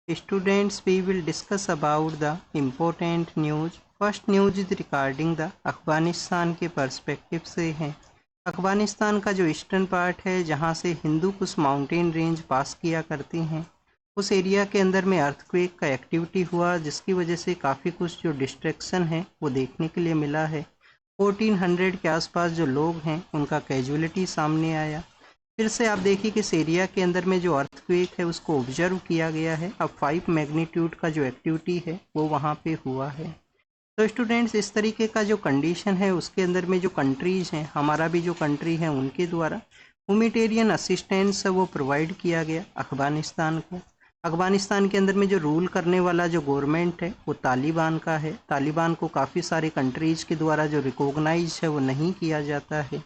Students, we will discuss about the important news. First news is regarding the Afghanistan के perspective से है। अफगानिस्तान का जो ईस्टर्न पार्ट है जहाँ से हिंदू कुश माउंटेन रेंज पास किया करती हैं, उस एरिया के अंदर में अर्थक्वेक का एक्टिविटी हुआ, जिसकी वजह से काफ़ी कुछ जो डिस्ट्रैक्शन है वो देखने के लिए मिला है। 1400 के आसपास जो लोग हैं उनका कैजुअलिटी सामने आया। फिर से आप देखिए कि इस एरिया के अंदर में जो अर्थक्वेक है उसको ऑब्जर्व किया गया है। अब 5 मैग्नीट्यूड का जो एक्टिविटी है वो वहाँ पे हुआ है। तो स्टूडेंट्स, इस तरीके का जो कंडीशन है उसके अंदर में जो कंट्रीज़ हैं, हमारा भी जो कंट्री है उनके द्वारा ह्यूमैनिटेरियन असिस्टेंस है वो प्रोवाइड किया गया अफगानिस्तान को। अफगानिस्तान के अंदर में जो रूल करने वाला जो गवर्नमेंट है वो तालिबान का है। तालिबान को काफ़ी सारे कंट्रीज़ के द्वारा जो रिकॉग्नाइज है वो नहीं किया जाता है,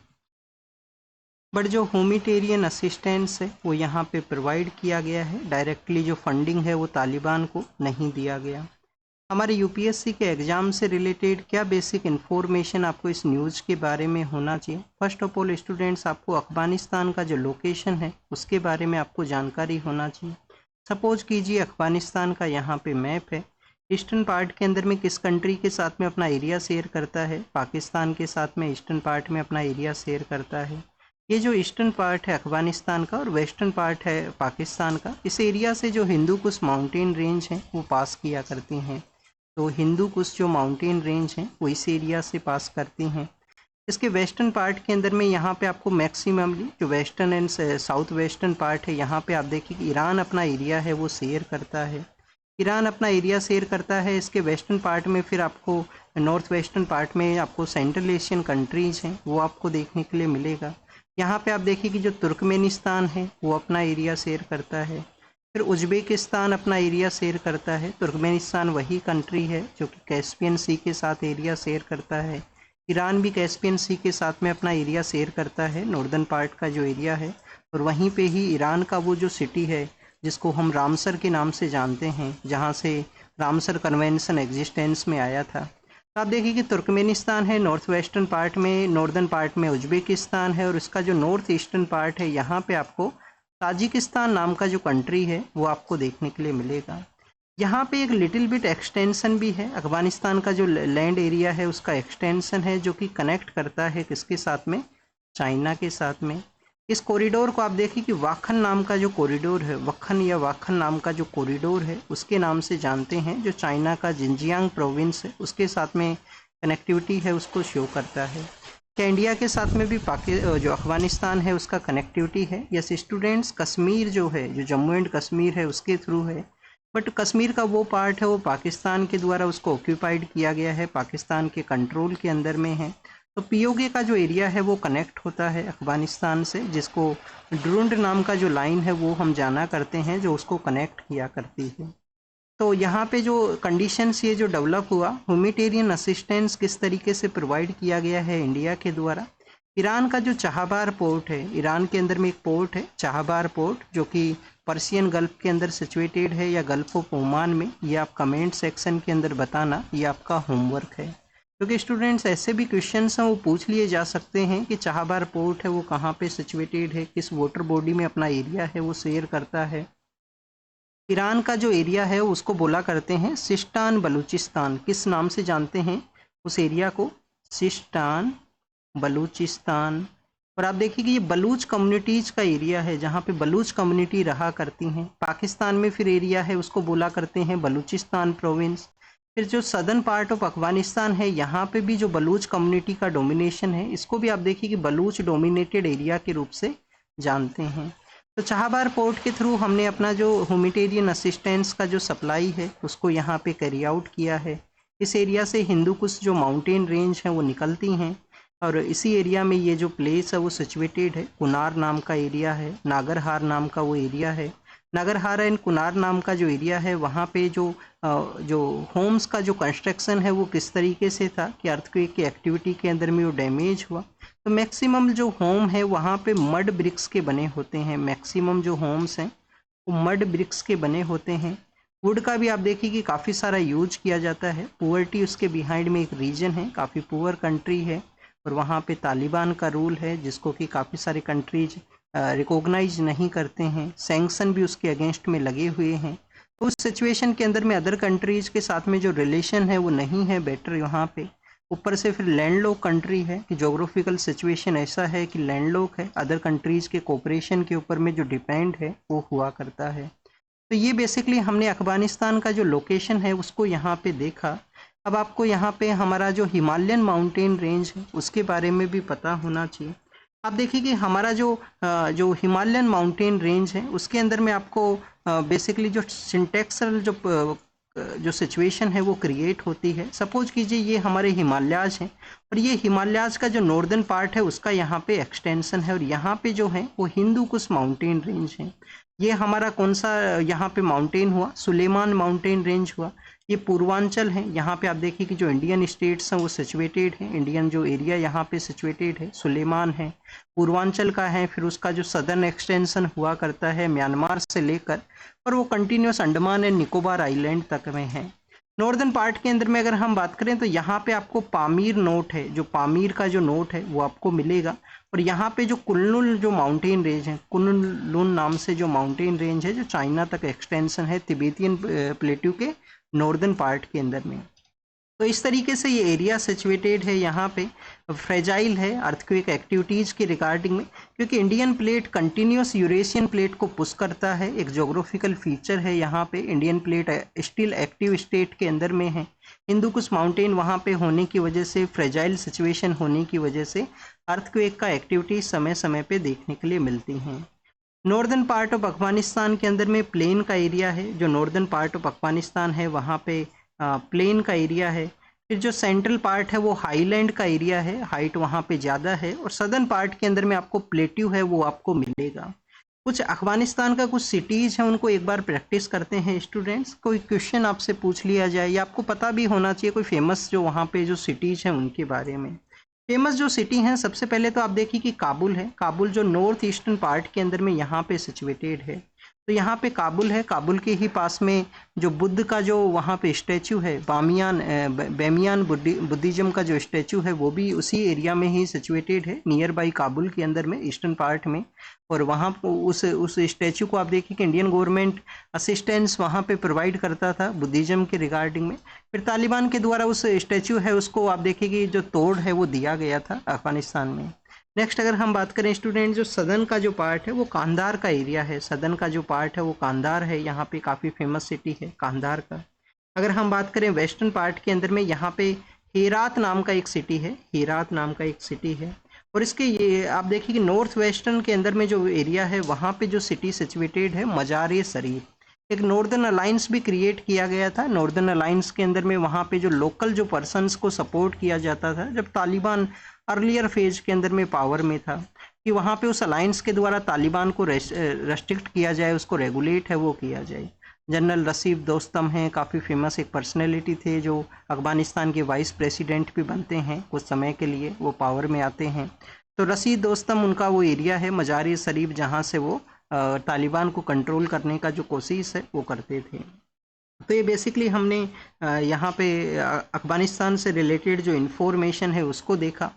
बट जो ह्यूमैनिटेरियन असिस्टेंस है वो यहाँ पे प्रोवाइड किया गया है। डायरेक्टली जो फंडिंग है वो तालिबान को नहीं दिया गया। हमारे यूपीएससी के एग्ज़ाम से रिलेटेड क्या बेसिक इन्फॉर्मेशन आपको इस न्यूज़ के बारे में होना चाहिए? फर्स्ट ऑफ ऑल स्टूडेंट्स, आपको अफगानिस्तान का जो लोकेशन है उसके बारे में आपको जानकारी होना चाहिए। सपोज कीजिए अफगानिस्तान का यहाँ पे मैप है। ईस्टर्न पार्ट के अंदर में किस कंट्री के साथ में अपना एरिया शेयर करता है? पाकिस्तान के साथ में ईस्टर्न पार्ट में अपना एरिया शेयर करता है। ये जो ईस्टर्न पार्ट है अफगानिस्तान का और वेस्टर्न पार्ट है पाकिस्तान का, इस एरिया से जो हिंदू कुश माउंटेन रेंज हैं वो पास किया करती हैं। तो हिंदू कुश जो माउंटेन रेंज हैं वो इस एरिया से पास करती हैं। इसके वेस्टर्न पार्ट के अंदर में यहाँ पे आपको मैक्सिममली जो western and south western part है, यहाँ पे आप देखिए कि ईरान अपना एरिया है वो शेयर करता है। ईरान अपना एरिया शेयर करता है। इसके वेस्टर्न पार्ट में फिर आपको नॉर्थ वेस्टर्न पार्ट में आपको सेंट्रल एशियन कंट्रीज़ हैं वो आपको देखने के लिए मिलेगा। यहाँ पे आप देखिए कि जो तुर्कमेनिस्तान है वो अपना एरिया शेयर करता है। फिर उज़्बेकिस्तान अपना एरिया शेयर करता है। तुर्कमेनिस्तान वही कंट्री है जो कि कैस्पियन सी के साथ एरिया शेयर करता है। ईरान भी कैस्पियन सी के साथ में अपना एरिया शेयर करता है, नॉर्दर्न पार्ट का जो एरिया है। और वहीं पे ही ईरान का वो जो सिटी है जिसको हम रामसर के नाम से जानते हैं, जहाँ से रामसर कन्वेंशन एग्जिस्टेंस में आया था। तो आप देखिए कि तुर्कमेनिस्तान है नॉर्थ वेस्टर्न पार्ट में, नॉर्दर्न पार्ट में उज़्बेकिस्तान है, और इसका जो नॉर्थ ईस्टर्न पार्ट है यहाँ पे आपको ताजिकिस्तान नाम का जो कंट्री है वो आपको देखने के लिए मिलेगा। यहाँ पे एक लिटिल बिट एक्सटेंशन भी है। अफगानिस्तान का जो लैंड एरिया है उसका एक्सटेंशन है जो कि कनेक्ट करता है किसके साथ में? चाइना के साथ में। इस कॉरिडोर को आप देखिए कि वाखन नाम का जो कॉरिडोर है, वखन या वाखन नाम का जो कॉरिडोर है उसके नाम से जानते हैं, जो चाइना का जिनजियांग प्रोविंस है उसके साथ में कनेक्टिविटी है उसको शो करता है। क्या इंडिया के साथ में भी जो अफगानिस्तान है उसका कनेक्टिविटी है? यस स्टूडेंट्स, कश्मीर जो है, जो जम्मू एंड कश्मीर है उसके थ्रू है, बट कश्मीर का वो पार्ट है वो पाकिस्तान के द्वारा उसको ऑक्यूपाइड किया गया है, पाकिस्तान के कंट्रोल के अंदर में है। तो पीओके का जो एरिया है वो कनेक्ट होता है अफगानिस्तान से, जिसको ड्रूंड नाम का जो लाइन है वो हम जाना करते हैं जो उसको कनेक्ट किया करती है। तो यहाँ पे जो कंडीशंस ये जो डेवलप हुआ, ह्यूमैनिटेरियन असिस्टेंस किस तरीके से प्रोवाइड किया गया है इंडिया के द्वारा। ईरान का जो चाहबार पोर्ट है, ईरान के अंदर में एक पोर्ट है चाहबार पोर्ट, जो कि पर्शियन गल्फ के अंदर सिचुएटेड है या गल्फ ऑफ ओमान में, ये आप कमेंट सेक्शन के अंदर बताना, ये आपका होमवर्क है। क्योंकि स्टूडेंट्स ऐसे भी क्वेश्चंस हैं वो पूछ लिए जा सकते हैं कि चाहबार पोर्ट है वो कहाँ पे सिचुएटेड है, किस वाटर बॉडी में अपना एरिया है वो शेयर करता है। ईरान का जो एरिया है उसको बोला करते हैं सिस्तान बलूचिस्तान। किस नाम से जानते हैं उस एरिया को? सिस्तान बलूचिस्तान। और आप देखिए कि ये बलूच कम्युनिटीज़ का एरिया है जहाँ पे बलूच कम्युनिटी रहा करती हैं। पाकिस्तान में फिर एरिया है उसको बोला करते हैं बलूचिस्तान प्रोविंस। फिर जो सदर्न पार्ट ऑफ अफगानिस्तान है यहाँ पे भी जो बलूच कम्युनिटी का डोमिनेशन है, इसको भी आप देखिए कि बलूच डोमिनेटेड एरिया के रूप से जानते हैं। तो चाहबार पोर्ट के थ्रू हमने अपना जो ह्यूमैनिटेरियन असिस्टेंस का जो सप्लाई है उसको यहाँ पे कैरी आउट किया है। इस एरिया से हिंदू कुश जो माउंटेन रेंज हैं वो निकलती हैं, और इसी एरिया में ये जो प्लेस है वो सिचुएटेड है। कुनार नाम का एरिया है, नागरहार नाम का वो एरिया है। नागरहार एंड कुनार नाम का जो एरिया है वहाँ पे जो होम्स का जो कंस्ट्रक्शन है वो किस तरीके से था कि अर्थक्वेक की एक्टिविटी के अंदर में वो डैमेज हुआ। तो मैक्सिमम जो होम है वहाँ पे मड ब्रिक्स के बने होते हैं। मैक्सिमम जो होम्स हैं वो मड ब्रिक्स के बने होते हैं। वुड का भी आप देखिए कि काफ़ी सारा यूज किया जाता है। पुअर्टी उसके बिहाइंड में एक रीजन है, काफ़ी पुअर कंट्री है, और वहाँ पे तालिबान का रूल है जिसको कि काफ़ी सारे कंट्रीज रिकॉग्नाइज नहीं करते हैं। सैंक्शन भी उसके अगेंस्ट में लगे हुए हैं। उस सिचुएशन के अंदर में अदर कंट्रीज के साथ में जो रिलेशन है वो नहीं है बेटर यहाँ पे। ऊपर से फिर लैंडलॉक कंट्री है कि जोग्राफिकल सिचुएशन ऐसा है कि लैंडलॉक है, अदर कंट्रीज के कोऑपरेशन के ऊपर में जो डिपेंड है वो हुआ करता है। तो ये बेसिकली हमने अफगानिस्तान का जो लोकेशन है उसको यहाँ पे देखा। अब आपको यहाँ पे हमारा जो हिमालयन माउंटेन रेंज है उसके बारे में भी पता होना चाहिए। आप देखिए कि हमारा जो हिमालयन माउंटेन रेंज है उसके अंदर में आपको बेसिकली जो सिंटेक्सल जो सिचुएशन है वो क्रिएट होती है। सपोज कीजिए ये हमारे हिमालयाज हैं और ये हिमालयाज का जो नॉर्दर्न पार्ट है उसका यहाँ पे एक्सटेंशन है और यहाँ पे जो है वो हिंदू कुश माउंटेन रेंज है। ये हमारा कौन सा यहाँ पे माउंटेन हुआ, सुलेमान माउंटेन रेंज हुआ। ये पूर्वांचल है, यहाँ पे आप देखिए कि जो इंडियन स्टेट्स हैं वो सिचुएटेड है, इंडियन जो एरिया यहाँ पे सिचुएटेड है सुलेमान है, पूर्वांचल का है। फिर उसका जो सदर्न एक्सटेंशन हुआ करता है म्यांमार से लेकर और वो continuous Andaman and Nicobar island तक में है। नॉर्दर्न पार्ट के अंदर में अगर हम बात करें तो यहाँ पे आपको पामीर नोट है, जो पामीर का जो नोट है वो आपको मिलेगा। और यहाँ पे जो कुनलुन जो माउंटेन रेंज है, कुनलुन नाम से जो माउंटेन रेंज है जो चाइना तक एक्सटेंशन है तिब्बतियन प्लेट्यू के नॉर्दर्न पार्ट के अंदर में। तो इस तरीके से ये एरिया सिचुएटेड है, यहाँ पे फ्रेजाइल है अर्थक्वेक एक्टिविटीज़ के रिगार्डिंग में, क्योंकि Indian plate continuous Eurasian plate को पुश करता है। एक जोग्राफिकल फीचर है यहाँ पे, Indian plate still active state के अंदर में है। हिंदू कुश माउंटेन वहाँ पे होने की वजह से, फ्रेजाइल सिचुएशन होने की वजह से अर्थक्वेक का एक्टिविटी समय समय पे देखने के लिए मिलती हैं। नॉर्दर्न पार्ट ऑफ अफगानिस्तान के अंदर में प्लेन का एरिया है, जो नॉर्दर्न पार्ट ऑफ अफगानिस्तान है वहाँ पे प्लेन का एरिया है। फिर जो सेंट्रल पार्ट है वो हाईलैंड का एरिया है, हाइट वहाँ पे ज़्यादा है। और सदर्न पार्ट के अंदर में आपको प्लेट्यू है वो आपको मिलेगा। कुछ अफगानिस्तान का कुछ सिटीज़ हैं उनको एक बार प्रैक्टिस करते हैं स्टूडेंट्स। कोई क्वेश्चन आपसे पूछ लिया जाए या आपको पता भी होना चाहिए कोई फेमस जो वहाँ पे जो सिटीज़ हैं उनके बारे में। फेमस जो सिटी हैं सबसे पहले तो आप देखिए कि काबुल है। काबुल जो नॉर्थ ईस्टर्न पार्ट के अंदर में यहाँ पे सिचुएटेड है। तो यहाँ पे काबुल है, काबुल के ही पास में जो बुद्ध का जो वहाँ पे स्टैचू है, बैमियान बुद्धिज़्म का जो स्टैचू है वो भी उसी एरिया में ही सिचुएटेड है, नियर बाई काबुल के अंदर में ईस्टर्न पार्ट में। और वहाँ उस स्टैचू को आप देखिए कि इंडियन गवर्नमेंट असिस्टेंस वहाँ पे प्रोवाइड करता था बुद्धिज़्म के रिगार्डिंग में। फिर तालिबान के द्वारा उस स्टैचू है उसको आप देखिए कि जो तोड़ है वो दिया गया था अफगानिस्तान में। नेक्स्ट अगर हम बात करें स्टूडेंट, जो सदर्न का जो पार्ट है वो कांधार का एरिया है। सदर्न का जो पार्ट है वो कांधार है, यहाँ पे काफ़ी फेमस सिटी है कांधार का। अगर हम बात करें वेस्टर्न पार्ट के अंदर में, यहाँ पे हेरात नाम का एक सिटी है, हेरात नाम का एक सिटी है। और इसके ये आप देखिए कि नॉर्थ वेस्टर्न के अंदर में जो एरिया है वहाँ पे जो सिटी सिचुएटेड है मजार-ए-शरीफ। एक नॉर्दर्न अलायंस भी क्रिएट किया गया था। नॉर्दर्न अलायंस के अंदर में वहाँ पे जो लोकल जो पर्सनस को सपोर्ट किया जाता था जब तालिबान अर्लियर फेज के अंदर में पावर में था, कि वहाँ पे उस अलायंस के द्वारा तालिबान को रेस्ट्रिक्ट किया जाए, उसको रेगुलेट है वो किया जाए। जनरल रसीद दोस्तम हैं, काफ़ी फेमस एक पर्सनैलिटी थे जो अफगानिस्तान के वाइस प्रेसिडेंट भी बनते हैं कुछ समय के लिए, वो पावर में आते हैं। तो रसीद दोस्तम उनका वो एरिया है मजार-ए-शरीफ, जहाँ से वो तालिबान को कंट्रोल करने का जो कोशिश है वो करते थे। तो ये बेसिकली हमने यहाँ पे अफगानिस्तान से रिलेटेड जो इन्फॉर्मेशन है उसको देखा।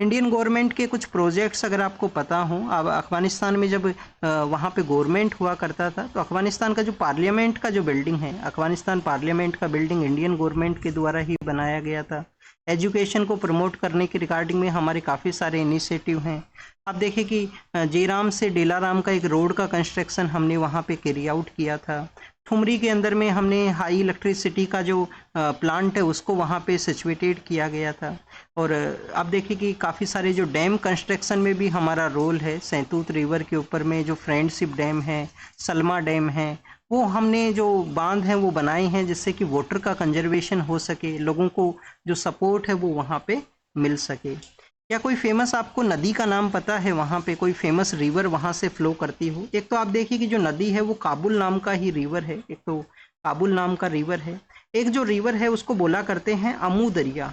इंडियन गवर्नमेंट के कुछ प्रोजेक्ट्स अगर आपको पता हो, अब अफगानिस्तान में जब वहाँ पे गवर्नमेंट हुआ करता था तो अफगानिस्तान का जो पार्लियामेंट का जो बिल्डिंग है, अफगानिस्तान पार्लियामेंट का बिल्डिंग इंडियन गवर्नमेंट के द्वारा ही बनाया गया था। एजुकेशन को प्रमोट करने के रिगार्डिंग में हमारे काफ़ी सारे इनिशिएटिव हैं। आप देखिए कि जेराम से डेलाराम का एक रोड का कंस्ट्रक्शन हमने वहाँ पे कैरी आउट किया था। ठुमरी के अंदर में हमने हाई इलेक्ट्रिसिटी का जो प्लांट है उसको वहाँ पे सिचुएटेड किया गया था। और आप देखिए कि काफ़ी सारे जो डैम कंस्ट्रक्शन में भी हमारा रोल है। सैतूत रिवर के ऊपर में जो फ्रेंडशिप डैम है, सलमा डैम है, वो हमने जो बांध हैं वो बनाए हैं जिससे कि वाटर का कंजर्वेशन हो सके, लोगों को जो सपोर्ट है वो वहाँ पे मिल सके। क्या कोई फेमस आपको नदी का नाम पता है, वहाँ पे कोई फेमस रिवर वहाँ से फ्लो करती हो? एक तो आप देखिए कि जो नदी है वो काबुल नाम का ही रिवर है, एक तो काबुल नाम का रिवर है। एक जो रिवर है उसको बोला करते हैं अमू दरिया,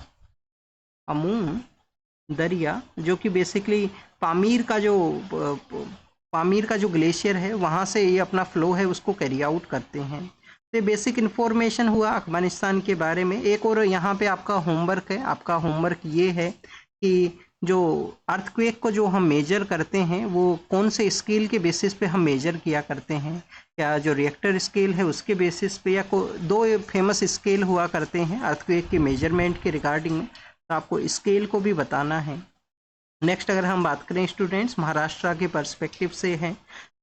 अमू दरिया, जो कि बेसिकली पामीर का जो ग्लेशियर है वहाँ से ये अपना फ्लो है उसको कैरी आउट करते हैं। तो बेसिक इन्फॉर्मेशन हुआ अफगानिस्तान के बारे में। एक और यहाँ पे आपका होमवर्क है, आपका होमवर्क ये है कि जो अर्थक्वेक को जो हम मेजर करते हैं वो कौन से स्केल के बेसिस पे हम मेजर किया करते हैं। या जो रिएक्टर स्केल है उसके बेसिस पे, या दो फेमस स्केल हुआ करते हैं अर्थक्वेक के मेजरमेंट के रिगार्डिंग में, तो आपको स्केल को भी बताना है। नेक्स्ट अगर हम बात करें स्टूडेंट्स महाराष्ट्र के पर्सपेक्टिव से है,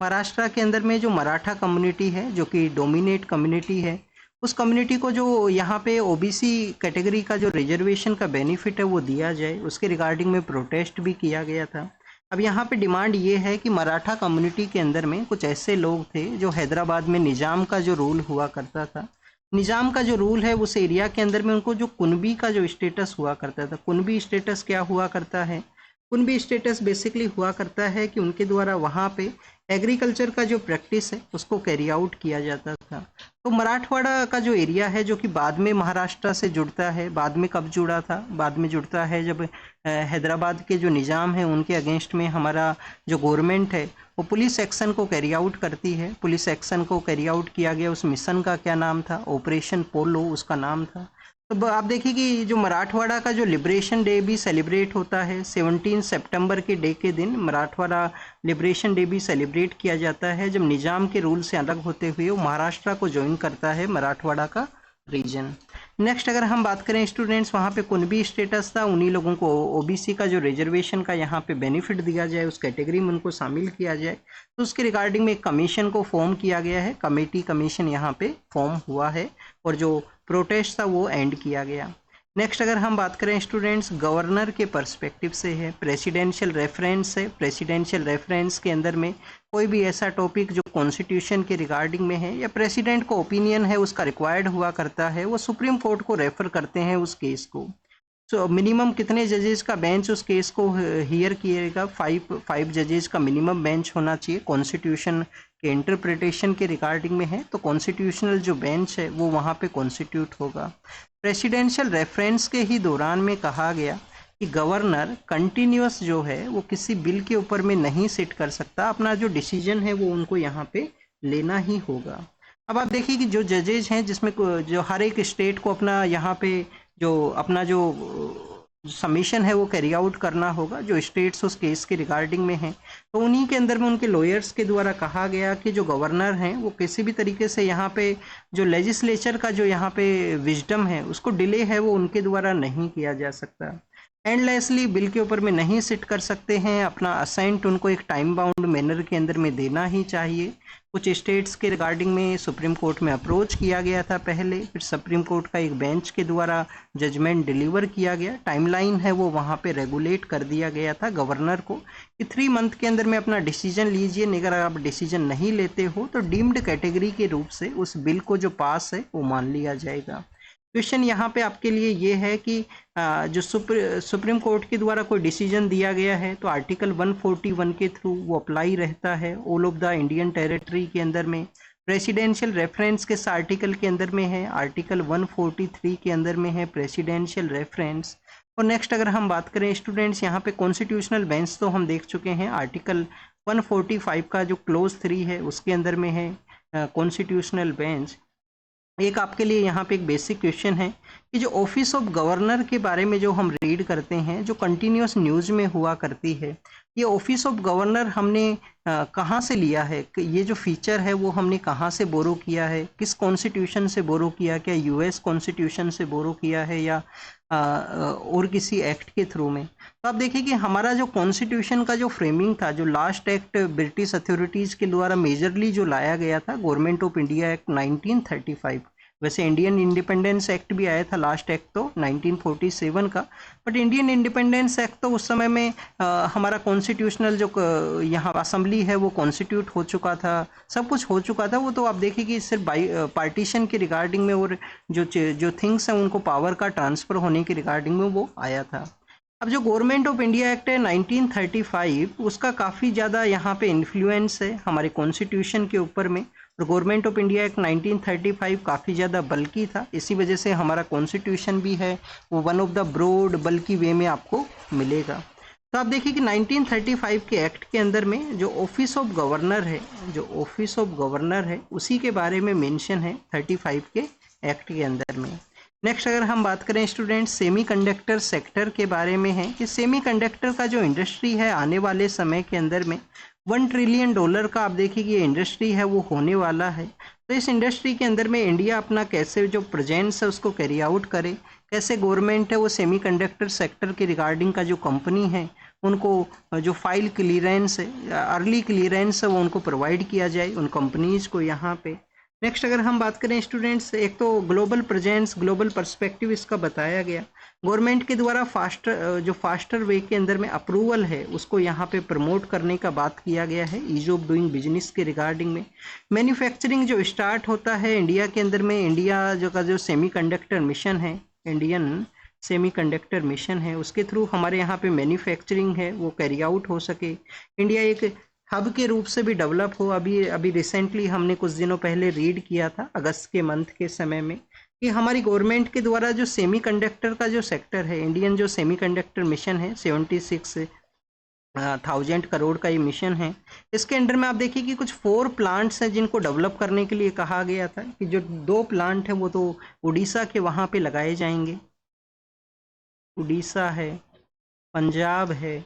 महाराष्ट्र के अंदर में जो मराठा कम्युनिटी है जो कि डोमिनेट कम्युनिटी है, उस कम्युनिटी को जो यहाँ पे ओबीसी कैटेगरी का जो रिजर्वेशन का बेनिफिट है वो दिया जाए, उसके रिगार्डिंग में प्रोटेस्ट भी किया गया था। अब यहाँ पे डिमांड ये है कि मराठा कम्युनिटी के अंदर में कुछ ऐसे लोग थे जो हैदराबाद में निज़ाम का जो रूल हुआ करता था, निज़ाम का जो रूल है उस एरिया के अंदर में उनको जो कुनबी का जो स्टेटस हुआ करता था, कुनबी स्टेटस क्या हुआ करता है, कुनबी स्टेटस बेसिकली हुआ करता है कि उनके द्वारा वहाँ पे एग्रीकल्चर का जो प्रैक्टिस है उसको कैरी आउट किया जाता था। तो मराठवाड़ा का जो एरिया है जो कि बाद में महाराष्ट्र से जुड़ता है, बाद में कब जुड़ा था, बाद में जुड़ता है जब हैदराबाद के जो निज़ाम है उनके अगेंस्ट में हमारा जो गवर्नमेंट है वो पुलिस एक्शन को कैरी आउट करती है। पुलिस एक्शन को कैरी आउट किया गया, उस मिशन का क्या नाम था, ऑपरेशन पोलो उसका नाम था। तो आप देखिए कि जो मराठवाड़ा का जो लिबरेशन डे भी सेलिब्रेट होता है 17 सितंबर के डे के दिन मराठवाड़ा लिबरेशन डे भी सेलिब्रेट किया जाता है, जब निज़ाम के रूल से अलग होते हुए वो महाराष्ट्र को ज्वाइन करता है मराठवाड़ा का रीजन। नेक्स्ट अगर हम बात करें स्टूडेंट्स, वहाँ पे कुनबी स्टेटस था, उन्हीं लोगों को ओबीसी का जो रिजर्वेशन का यहाँ पे बेनिफिट दिया जाए, उस कैटेगरी में उनको शामिल किया जाए, तो उसके रिगार्डिंग में एक कमीशन को फॉर्म किया गया है, कमेटी कमीशन यहाँ पे फॉर्म हुआ है और जो प्रोटेस्ट था वो एंड किया गया। नेक्स्ट अगर हम बात करें स्टूडेंट्स गवर्नर के पर्सपेक्टिव से है, प्रेसिडेंशियल रेफरेंस है, प्रेसिडेंशियल रेफरेंस के अंदर में कोई भी ऐसा टॉपिक जो कॉन्स्टिट्यूशन के रिगार्डिंग में है या प्रेसिडेंट को ओपिनियन है उसका रिक्वायर्ड हुआ करता है, वो सुप्रीम कोर्ट को रेफर करते हैं उस केस को। सो मिनिमम कितने जजेस का बेंच उस केस को हियर किएगा, 5 जजेस का मिनिमम बेंच होना चाहिए। कॉन्स्टिट्यूशन के इंटरप्रिटेशन के रिगार्डिंग में है तो कॉन्स्टिट्यूशनल जो बेंच है वो वहाँ पे कॉन्स्टिट्यूट होगा। प्रेसिडेंशियल रेफरेंस के ही दौरान में कहा गया कि गवर्नर कंटिन्यूअस जो है वो किसी बिल के ऊपर में नहीं सिट कर सकता, अपना जो डिसीजन है वो उनको यहाँ पे लेना ही होगा। अब आप देखिए कि जो जजेज हैं जिसमें जो हर एक स्टेट को अपना यहाँ पे जो अपना जो सबमिशन है वो कैरी आउट करना होगा, जो स्टेट्स उस केस के रिगार्डिंग में हैं, तो उन्हीं के अंदर में उनके लॉयर्स के द्वारा कहा गया कि जो गवर्नर हैं वो किसी भी तरीके से यहाँ पे जो लेजिस्लेचर का जो यहाँ पे विजडम है उसको डिले है वो उनके द्वारा नहीं किया जा सकता। एंडलेसली बिल के ऊपर में नहीं सिट कर सकते हैं, अपना असेंट उनको एक टाइम बाउंड मैनर के अंदर में देना ही चाहिए। कुछ स्टेट्स के रिगार्डिंग में सुप्रीम कोर्ट में अप्रोच किया गया था पहले, फिर सुप्रीम कोर्ट का एक बेंच के द्वारा जजमेंट डिलीवर किया गया, टाइमलाइन है वो वहाँ पे रेगुलेट कर दिया गया था गवर्नर को कि 3 मंथ के अंदर में अपना डिसीजन लीजिए, अगर आप डिसीजन नहीं लेते हो तो डीम्ड कैटेगरी के रूप से उस बिल को जो पास है वो मान लिया जाएगा। क्वेश्चन यहाँ पे आपके लिए ये है कि जो सुप्रीम कोर्ट के द्वारा कोई डिसीजन दिया गया है तो आर्टिकल 141 के थ्रू वो अप्लाई रहता है all of the Indian territory के अंदर में। प्रेसिडेंशियल रेफरेंस किस आर्टिकल के अंदर में है, आर्टिकल 143 के अंदर में है प्रेसिडेंशियल रेफरेंस। और नेक्स्ट अगर हम बात करें स्टूडेंट्स, यहाँ पे कॉन्स्टिट्यूशनल बेंच तो हम देख चुके हैं, आर्टिकल 145 का जो क्लोज 3 है उसके अंदर में है कॉन्स्टिट्यूशनल बेंच। एक आपके लिए यहाँ पे एक बेसिक क्वेश्चन है कि जो ऑफिस ऑफ गवर्नर के बारे में जो हम रीड करते हैं जो कंटिन्यूस न्यूज़ में हुआ करती है, ये ऑफिस ऑफ गवर्नर हमने कहाँ से लिया है, ये जो फीचर है वो हमने कहाँ से बोरो किया है, किस कॉन्स्टिट्यूशन से बोरो किया, क्या यूएस कॉन्स्टिट्यूशन से बोरो किया है या और किसी एक्ट के थ्रू में। तो आप देखिए कि हमारा जो कॉन्स्टिट्यूशन का जो फ्रेमिंग था, जो लास्ट एक्ट ब्रिटिश अथॉरिटीज़ के द्वारा मेजरली जो लाया गया था गवर्नमेंट ऑफ इंडिया एक्ट 1935, वैसे इंडियन इंडिपेंडेंस एक्ट भी आया था लास्ट एक्ट तो 1947 का, बट इंडियन इंडिपेंडेंस एक्ट तो उस समय में हमारा कॉन्स्टिट्यूशनल जो यहाँ असेंबली है वो कॉन्स्टिट्यूट हो चुका था, सब कुछ हो चुका था वो। तो आप देखिए कि सिर्फ पार्टीशन के रिगार्डिंग में और जो थिंग्स हैं उनको पावर का ट्रांसफ़र होने के रिगार्डिंग में वो आया था। अब जो गवर्नमेंट ऑफ इंडिया एक्ट है 1935 उसका काफ़ी ज़्यादा यहाँ पे इन्फ्लुएंस है हमारे कॉन्स्टिट्यूशन के ऊपर में, और गवर्नमेंट ऑफ इंडिया एक्ट 1935 काफ़ी ज़्यादा बल्कि था, इसी वजह से हमारा कॉन्स्टिट्यूशन भी है वो वन ऑफ द ब्रॉड बल्कि वे में आपको मिलेगा। तो आप देखिए कि 1935 के एक्ट के अंदर में जो ऑफिस ऑफ गवर्नर है, जो ऑफिस ऑफ गवर्नर है उसी के बारे में मेंशन है 35 के एक्ट के अंदर में। नेक्स्ट अगर हम बात करें स्टूडेंट सेमीकंडक्टर सेक्टर के बारे में है कि सेमीकंडक्टर का जो इंडस्ट्री है आने वाले समय के अंदर में $1 ट्रिलियन का आप देखिए कि ये इंडस्ट्री है वो होने वाला है। तो इस इंडस्ट्री के अंदर में इंडिया अपना कैसे जो प्रेजेंस है उसको कैरी आउट करे, कैसे गवर्नमेंट है वो सेमीकंडक्टर सेक्टर के रिगार्डिंग का जो कंपनी है उनको जो फाइल क्लियरेंस है, अर्ली क्लियरेंस है वो उनको प्रोवाइड किया जाए उन कंपनीज को यहाँ पे। नेक्स्ट अगर हम बात करें स्टूडेंट्स, एक तो ग्लोबल प्रेजेंस, ग्लोबल पर्सपेक्टिव इसका बताया गया। गवर्नमेंट के द्वारा फास्टर वे के अंदर में अप्रूवल है उसको यहाँ पे प्रमोट करने का बात किया गया है ईज ऑफ डूइंग बिजनेस के रिगार्डिंग में। मैन्युफैक्चरिंग जो स्टार्ट होता है इंडिया के अंदर में, इंडिया जो सेमीकंडक्टर मिशन है, इंडियन सेमीकंडक्टर मिशन है, उसके थ्रू हमारे यहाँ पे मैन्युफैक्चरिंग है वो कैरी आउट हो सके, इंडिया एक हब के रूप से भी डेवलप हो। अभी रिसेंटली हमने कुछ दिनों पहले रीड किया था अगस्त के मंथ के समय में कि हमारी गवर्नमेंट के द्वारा जो सेमीकंडक्टर का जो सेक्टर है, इंडियन जो सेमीकंडक्टर मिशन है 76,000 करोड़ का ये मिशन है, इसके अंडर में आप देखिए कि कुछ 4 प्लांट्स हैं जिनको डेवलप करने के लिए कहा गया था कि जो 2 प्लांट हैं वो तो उड़ीसा के वहाँ पे लगाए जाएंगे, उड़ीसा है, पंजाब है,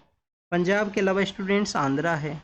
पंजाब के अलावा स्टूडेंट्स आंध्रा है।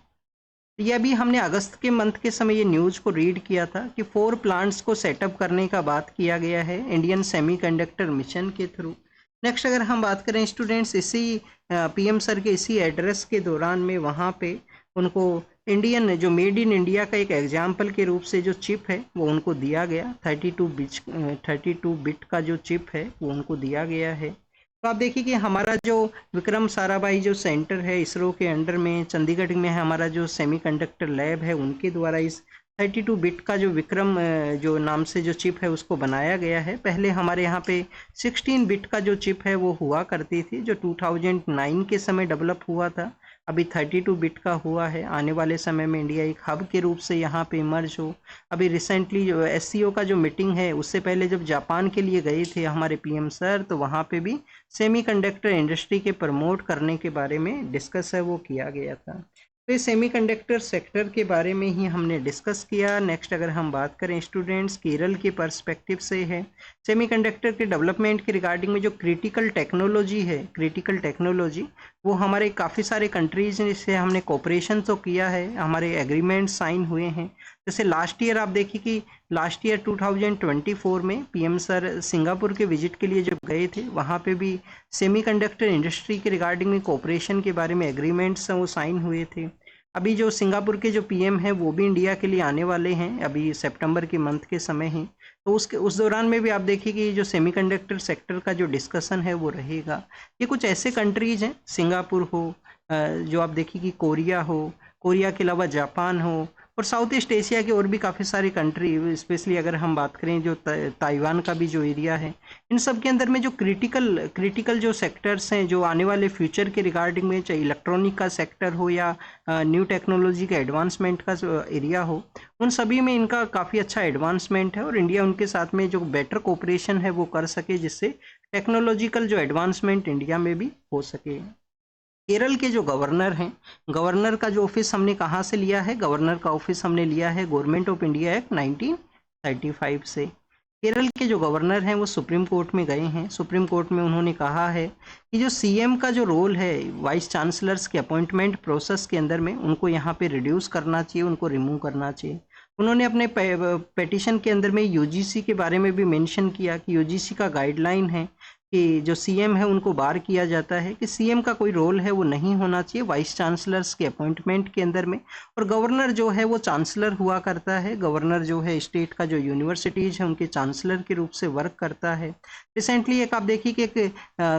ये अभी हमने अगस्त के मंथ के समय ये न्यूज़ को रीड किया था कि 4 प्लांट्स को सेटअप करने का बात किया गया है इंडियन सेमीकंडक्टर मिशन के थ्रू। नेक्स्ट अगर हम बात करें स्टूडेंट्स, इसी पीएम सर के इसी एड्रेस के दौरान में वहाँ पे उनको इंडियन जो मेड इन इंडिया का एक एग्जाम्पल के रूप से जो चिप है वो उनको दिया गया, 32 बिट का जो चिप है वो उनको दिया गया है। तो आप देखिए कि हमारा जो विक्रम साराभाई जो सेंटर है इसरो के अंडर में चंडीगढ़ में है, हमारा जो सेमीकंडक्टर लैब है उनके द्वारा इस 32 बिट का जो विक्रम जो नाम से जो चिप है उसको बनाया गया है। पहले हमारे यहाँ पे 16 बिट का जो चिप है वो हुआ करती थी जो 2009 के समय डेवलप हुआ था, अभी 32 बिट का हुआ है। आने वाले समय में इंडिया एक हब के रूप से यहाँ पे इमर्ज हो। अभी रिसेंटली जो एससीओ का जो मीटिंग है उससे पहले जब जापान के लिए गए थे हमारे पीएम सर, तो वहाँ पे भी सेमीकंडक्टर इंडस्ट्री के प्रमोट करने के बारे में डिस्कस है वो किया गया था। तो ये सेमीकंडक्टर सेक्टर के बारे में ही हमने डिस्कस किया। नेक्स्ट अगर हम बात करें स्टूडेंट्स, केरल के पर्सपेक्टिव से है सेमीकंडक्टर के डेवलपमेंट के रिगार्डिंग में जो क्रिटिकल टेक्नोलॉजी है, क्रिटिकल टेक्नोलॉजी वो हमारे काफ़ी सारे कंट्रीज से हमने कोऑपरेशन तो किया है, हमारे एग्रीमेंट साइन हुए हैं। जैसे लास्ट ईयर आप देखिए कि लास्ट ईयर 2024 में पीएम सर सिंगापुर के विजिट के लिए जब गए थे वहाँ पे भी सेमीकंडक्टर इंडस्ट्री के रिगार्डिंग में कोऑपरेशन के बारे में एग्रीमेंट्स वो साइन हुए थे। अभी जो सिंगापुर के जो पीएम हैं वो भी इंडिया के लिए आने वाले हैं अभी सितंबर के मंथ के समय ही, तो उस दौरान में भी आप देखिए कि जो सेमीकंडक्टर सेक्टर का जो डिस्कशन है वो रहेगा। ये कुछ ऐसे कंट्रीज हैं, सिंगापुर हो, जो आप देखिए कि कोरिया हो, कोरिया के अलावा जापान हो, और साउथ ईस्ट एशिया के और भी काफ़ी सारे कंट्री, स्पेशली अगर हम बात करें जो ताइवान का भी जो एरिया है, इन सब के अंदर में जो क्रिटिकल जो सेक्टर्स हैं जो आने वाले फ्यूचर के रिगार्डिंग में, चाहे इलेक्ट्रॉनिक का सेक्टर हो या न्यू टेक्नोलॉजी का एडवांसमेंट का एरिया हो, उन सभी में इनका काफ़ी अच्छा एडवांसमेंट है और इंडिया उनके साथ में जो बेटर कोऑपरेशन है वो कर सके जिससे टेक्नोलॉजिकल जो एडवांसमेंट इंडिया में भी हो सके। केरल के जो गवर्नर हैं, गवर्नर का जो ऑफिस हमने कहाँ से लिया है, गवर्नर का ऑफिस हमने लिया है गवर्नमेंट ऑफ इंडिया एक्ट 1935 से। केरल के जो गवर्नर हैं वो सुप्रीम कोर्ट में गए हैं, सुप्रीम कोर्ट में उन्होंने कहा है कि जो सीएम का जो रोल है वाइस चांसलर्स के अपॉइंटमेंट प्रोसेस के अंदर में उनको यहाँ पे रिड्यूस करना चाहिए, उनको रिमूव करना चाहिए। उन्होंने अपने पेटिशन के अंदर में यूजीसी के बारे में भी मेंशन किया कि यूजीसी का गाइडलाइन है कि जो सीएम है उनको बार किया जाता है कि सीएम का कोई रोल है वो नहीं होना चाहिए वाइस चांसलर्स के अपॉइंटमेंट के अंदर में, और गवर्नर जो है वो चांसलर हुआ करता है। गवर्नर जो है स्टेट का जो यूनिवर्सिटीज़ है उनके चांसलर के रूप से वर्क करता है। रिसेंटली एक आप देखिए कि एक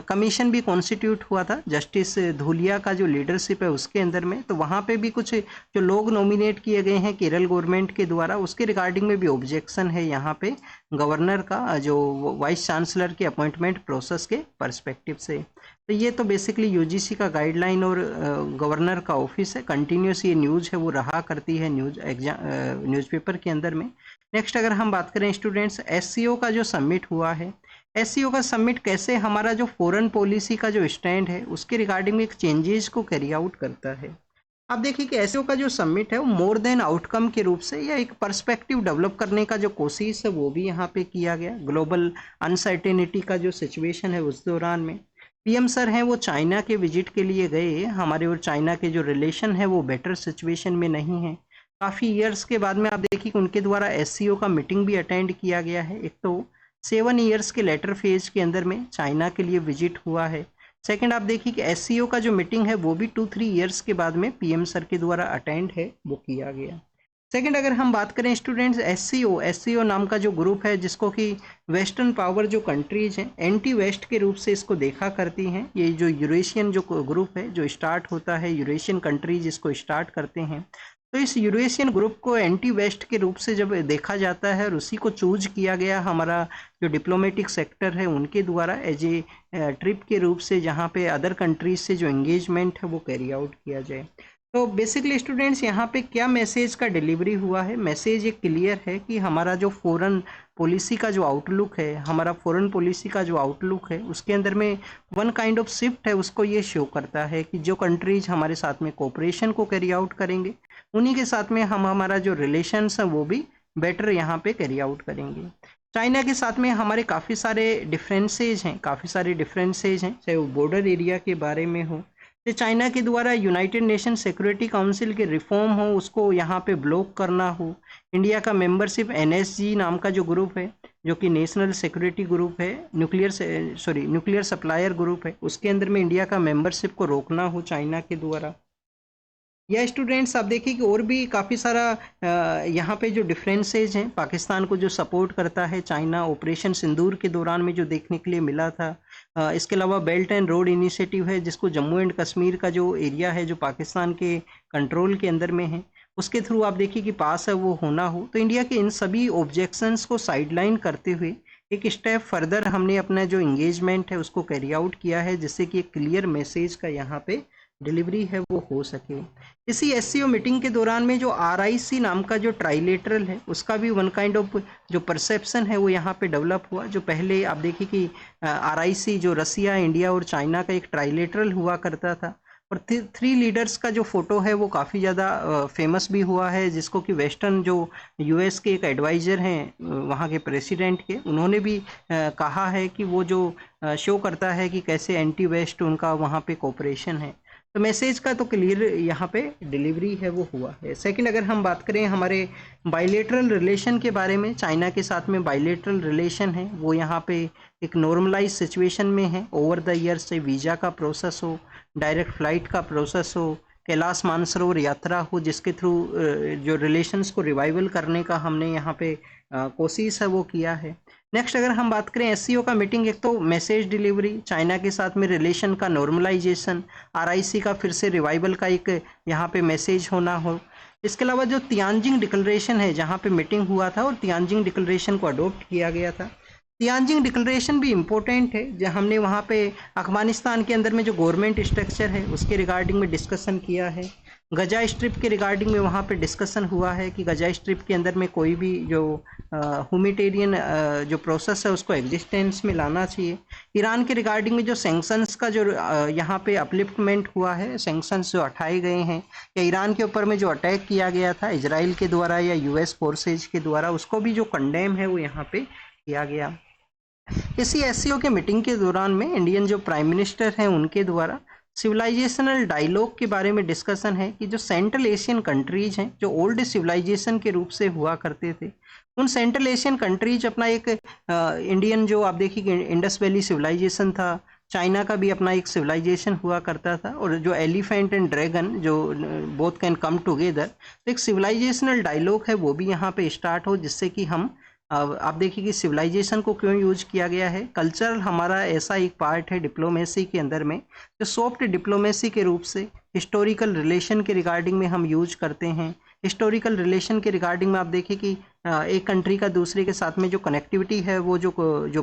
कमीशन भी कॉन्स्टिट्यूट हुआ था जस्टिस धूलिया का जो लीडरशिप है उसके अंदर में, तो वहाँ पे भी कुछ जो लोग नॉमिनेट किए गए हैं केरल गवर्नमेंट के द्वारा, उसके रिगार्डिंग में भी ऑब्जेक्शन है यहाँ पे गवर्नर का जो वाइस चांसलर के अपॉइंटमेंट प्रोसेस के पर्सपेक्टिव से। तो ये तो बेसिकली यूजीसी का गाइडलाइन और गवर्नर का ऑफिस है, कंटिन्यूस ये न्यूज़ है वो रहा करती है न्यूज़पेपर के अंदर में। नेक्स्ट अगर हम बात करें स्टूडेंट्स, एससीओ का जो समिट हुआ है, एससीओ का समिट कैसे हमारा जो फॉरेन पॉलिसी का जो स्टैंड है उसके रिगार्डिंग में एक चेंजेस को कैरी आउट करता है। आप देखिए कि एससीओ का जो समिट है वो मोर देन आउटकम के रूप से या एक पर्सपेक्टिव डेवलप करने का जो कोशिश है वो भी यहाँ पे किया गया। ग्लोबल अनसर्टेनिटी का जो सिचुएशन है उस दौरान में पीएम सर हैं वो चाइना के विजिट के लिए गए, हमारे और चाइना के जो रिलेशन है वो बेटर सिचुएशन में नहीं है। काफ़ी ईयर्स के बाद में आप देखिए कि उनके द्वारा एससीओ का मीटिंग भी अटेंड किया गया है। एक तो 7 ईयर्स के लेटर फेज के अंदर में चाइना के लिए विजिट हुआ है। सेकंड आप देखिए कि एससीओ का जो मीटिंग है वो भी 2-3 ईयर्स के बाद में पीएम सर के द्वारा अटेंड है वो किया गया। सेकंड अगर हम बात करें स्टूडेंट्स, एससीओ नाम का जो ग्रुप है जिसको कि वेस्टर्न पावर जो कंट्रीज हैं एंटी वेस्ट के रूप से इसको देखा करती हैं। ये जो यूरेशियन जो ग्रुप है जो स्टार्ट होता है, यूरेशियन कंट्रीज इसको स्टार्ट करते हैं, तो इस यूरेशियन ग्रुप को एंटी वेस्ट के रूप से जब देखा जाता है और उसी को चूज किया गया हमारा जो डिप्लोमेटिक सेक्टर है उनके द्वारा एज ए ट्रिप के रूप से, जहाँ पे अदर कंट्रीज से जो एंगेजमेंट है वो कैरी आउट किया जाए। तो बेसिकली स्टूडेंट्स यहाँ पे क्या मैसेज का डिलीवरी हुआ है, मैसेज एक क्लियर है कि हमारा जो फॉरेन पॉलिसी का जो आउटलुक है, हमारा फॉरेन पॉलिसी का जो आउटलुक है उसके अंदर में वन काइंड ऑफ शिफ्ट है, उसको ये शो करता है कि जो कंट्रीज हमारे साथ में कोऑपरेशन को कैरी आउट करेंगे उन्हीं के साथ में हम हमारा जो रिलेशंस है वो भी बेटर यहाँ पे कैरी आउट करेंगे। चाइना के साथ में हमारे काफ़ी सारे डिफरेंसेज हैं, चाहे वो बॉर्डर एरिया के बारे में हो, तो चाइना के द्वारा यूनाइटेड नेशन सिक्योरिटी काउंसिल के रिफॉर्म हो उसको यहाँ पे ब्लॉक करना हो, इंडिया का मेंबरशिप एनएसजी नाम का जो ग्रुप है जो कि नेशनल सिक्योरिटी ग्रुप है, न्यूक्लियर सप्लायर ग्रुप है, उसके अंदर में इंडिया का मेंबरशिप को रोकना हो चाइना के द्वारा। या स्टूडेंट्स आप देखिए कि और भी काफ़ी सारा यहाँ पे जो डिफरेंसेज हैं, पाकिस्तान को जो सपोर्ट करता है चाइना ऑपरेशन सिंदूर के दौरान में जो देखने के लिए मिला था। इसके अलावा बेल्ट एंड रोड इनिशिएटिव है जिसको जम्मू एंड कश्मीर का जो एरिया है जो पाकिस्तान के कंट्रोल के अंदर में है उसके थ्रू आप देखिए कि पास है वो होना हो, तो इंडिया के इन सभी ऑब्जेक्शंस को साइडलाइन करते हुए एक स्टेप फर्दर हमने अपना जो इंगेजमेंट है उसको कैरी आउट किया है जिससे कि एक क्लियर मैसेज का यहाँ पे डिलीवरी है वो हो सके। इसी एससीओ मीटिंग के दौरान में जो आरआईसी नाम का जो ट्राइलेटरल है उसका भी वन काइंड ऑफ जो परसेप्शन है वो यहाँ पे डेवलप हुआ। जो पहले आप देखिए कि आरआईसी जो रसिया, इंडिया और चाइना का एक ट्राइलेटरल हुआ करता था और 3 लीडर्स का जो फोटो है वो काफ़ी ज़्यादा फेमस भी हुआ है, जिसको कि वेस्टर्न जो यूएस के एक एडवाइज़र हैं वहाँ के प्रेसिडेंट के, उन्होंने भी कहा है कि वो जो शो करता है कि कैसे एंटी वेस्ट उनका वहाँ पे कोऑपरेशन है। तो मैसेज का तो क्लियर यहाँ पे डिलीवरी है वो हुआ है। सेकंड अगर हम बात करें हमारे बायलेटरल रिलेशन के बारे में, चाइना के साथ में बायलेटरल रिलेशन है वो यहाँ पे एक नॉर्मलाइज सिचुएशन में है। ओवर द ईयर्स से वीज़ा का प्रोसेस हो, डायरेक्ट फ्लाइट का प्रोसेस हो, कैलाश मानसरोवर यात्रा हो जिसके थ्रू जो रिलेशंस को रिवाइवल करने का हमने यहाँ पे कोशिश है वो किया है। नेक्स्ट अगर हम बात करें एससीओ का मीटिंग, एक तो मैसेज डिलीवरी, चाइना के साथ में रिलेशन का नॉर्मलाइजेशन, आरआईसी का फिर से रिवाइवल का एक यहाँ पे मैसेज होना हो। इसके अलावा जो तियानजिंग डिक्लेरेशन है जहाँ पे मीटिंग हुआ था और तियानजिंग डिक्लेरेशन को अडोप्ट किया गया था। तियानजिंग डिक्लेरेशन भी इम्पोर्टेंट है जहाँ हमने वहाँ पे अफगानिस्तान के अंदर में जो गवर्नमेंट स्ट्रक्चर है उसके रिगार्डिंग में डिस्कशन किया है। गजा स्ट्रिप के रिगार्डिंग में वहाँ पे डिस्कशन हुआ है कि गजा स्ट्रिप के अंदर में कोई भी जो ह्यूमैनिटेरियन जो प्रोसेस है उसको एग्जिस्टेंस में लाना चाहिए। ईरान के रिगार्डिंग में जो सैंक्शंस का जो यहाँ पे अपलिफ्टमेंट हुआ है, सैंक्शंस जो हटाए गए हैं या ईरान के ऊपर में जो अटैक किया गया था इजराइल के द्वारा या यूएस फोर्सेज के द्वारा, उसको भी जो कंडेम है वो यहाँ पे किया गया। इसी एससीओ के मीटिंग के दौरान में इंडियन जो प्राइम मिनिस्टर हैं उनके द्वारा सिविलाइजेशनल डायलॉग के बारे में डिस्कशन है कि जो सेंट्रल एशियन कंट्रीज हैं जो ओल्ड सिविलाइजेशन के रूप से हुआ करते थे, उन सेंट्रल एशियन कंट्रीज अपना एक इंडियन जो आप देखिए कि इंडस वैली सिविलाइजेशन था, चाइना का भी अपना एक सिविलाइजेशन हुआ करता था, और जो एलिफेंट एंड ड्रैगन जो बोथ कैन कम टुगेदर, तो एक सिविलाइजेशनल डायलॉग है वो भी यहाँ पे स्टार्ट हो जिससे कि हम आप देखिए कि सिविलाइजेशन को क्यों यूज किया गया है। कल्चर हमारा ऐसा एक पार्ट है डिप्लोमेसी के अंदर में जो सॉफ्ट डिप्लोमेसी के रूप से हिस्टोरिकल रिलेशन के रिगार्डिंग में हम यूज करते हैं। हिस्टोरिकल रिलेशन के रिगार्डिंग में आप देखिए कि एक कंट्री का दूसरे के साथ में जो कनेक्टिविटी है वो जो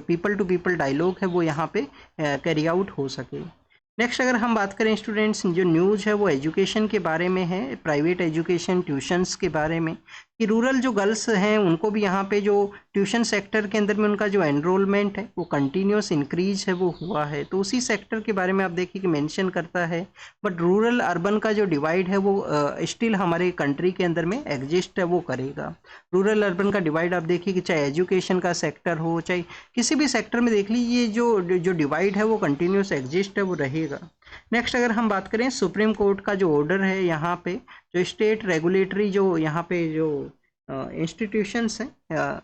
पीपल टू पीपल डायलॉग है वो यहाँ पे कैरी आउट हो सके। नेक्स्ट अगर हम बात करें स्टूडेंट्स, जो न्यूज़ है वो एजुकेशन के बारे में है, प्राइवेट एजुकेशन ट्यूशन्स के बारे में। कि रूरल जो गर्ल्स हैं उनको भी यहाँ पे जो ट्यूशन सेक्टर के अंदर में उनका जो एनरोलमेंट है वो कंटिन्यूस इंक्रीज है वो हुआ है। तो उसी सेक्टर के बारे में आप देखिए कि मेंशन करता है। बट रूरल अर्बन का जो डिवाइड है वो स्टिल हमारे कंट्री के अंदर में एग्जिस्ट है वो करेगा। रूरल अर्बन का डिवाइड आप देखिए कि चाहे एजुकेशन का सेक्टर हो, चाहे किसी भी सेक्टर में देख लीजिए, जो डिवाइड है वो कंटिन्यूस एग्जिस्ट है वो रहेगा। नेक्स्ट अगर हम बात करें सुप्रीम कोर्ट का जो ऑर्डर है, यहाँ पे जो स्टेट रेगुलेटरी जो यहाँ पे जो इंस्टीट्यूशंस हैं,